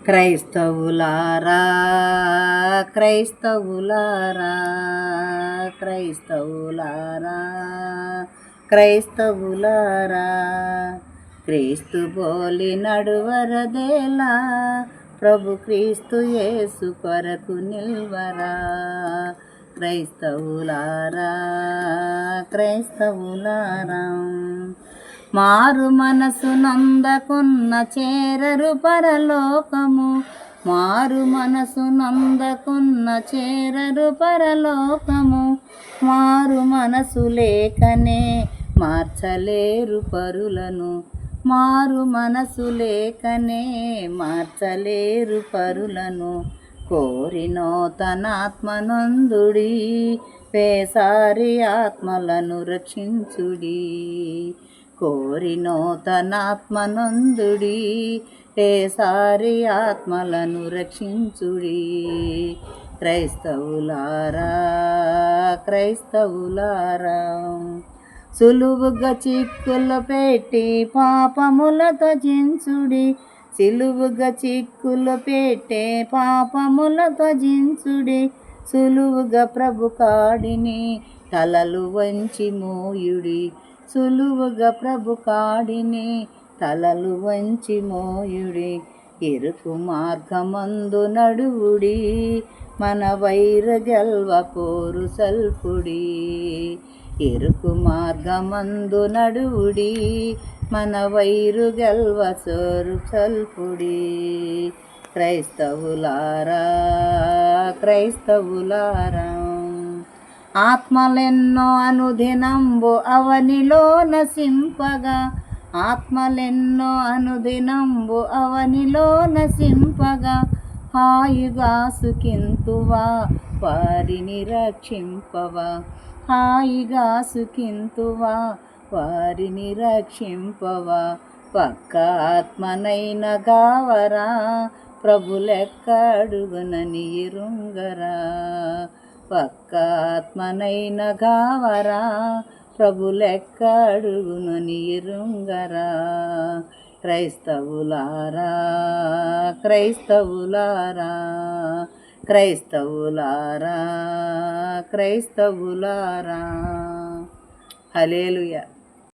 క్రైస్తవులారా క్రైస్తవులారా క్రైస్తవులారా క్రైస్తవులారా క్రీస్తు బోలి నడువరదేలా ప్రభు క్రీస్తు యేసు కొరకు నిల్వరా క్రైస్తవులారా క్రైస్తవులారా మారు మనసు నందకున్న చేరరు పరలోకము మారు మనసు నందకున్న చేరరు పరలోకము మారు మనసు లేకనే మార్చలేరు పరులను మారు మనసు లేకనే మార్చలేరు పరులను కోరినో తనాత్మనందుడి పేసారి ఆత్మలను రక్షించుడి కోరినో తనాత్మనందుడి పేసారి ఆత్మలను రక్షించుడి క్రైస్తవులారా క్రైస్తవులారా సులువుగా చిక్కులు పెట్టి పాపములతో జించుడి సిలువుగా చిక్కులు పెట్టే పాపములతో జించుడి సులువుగా ప్రభు కాడిని తలలు వంచి మోయుడి సులువుగా ప్రభు కాడిని తలలు వంచి మోయుడి ఇరుకు మార్గమందు నడువుడి మన వైర గెల్వ కోరు సల్పుడి ఇరుకు మార్గమందు నడువుడి మన వైరు గెల్వ సోరు సల్పుడి క్రైస్తవులారా క్రైస్తవులారా ఆత్మలెన్నో అనుదినంబు అవనిలో నశింపగా ఆత్మలెన్నో అనుదినంబు అవనిలో నశింపగా హాయిగా సుఖింతువా వారిని రక్షింపవా హాయిగా సుఖింతువా వారిని రక్షింపవా పక్క ఆత్మనైన గావరా ప్రభు లెక్క అడుగునని ఎరుంగరా పక్క ఆత్మనైన గావరా ప్రభు లెక్క అడుగునని ఎరుంగరా క్రైస్తవులారా క్రైస్తవులారా క్రైస్తవులారా క్రైస్తవులారా హల్లెలూయా.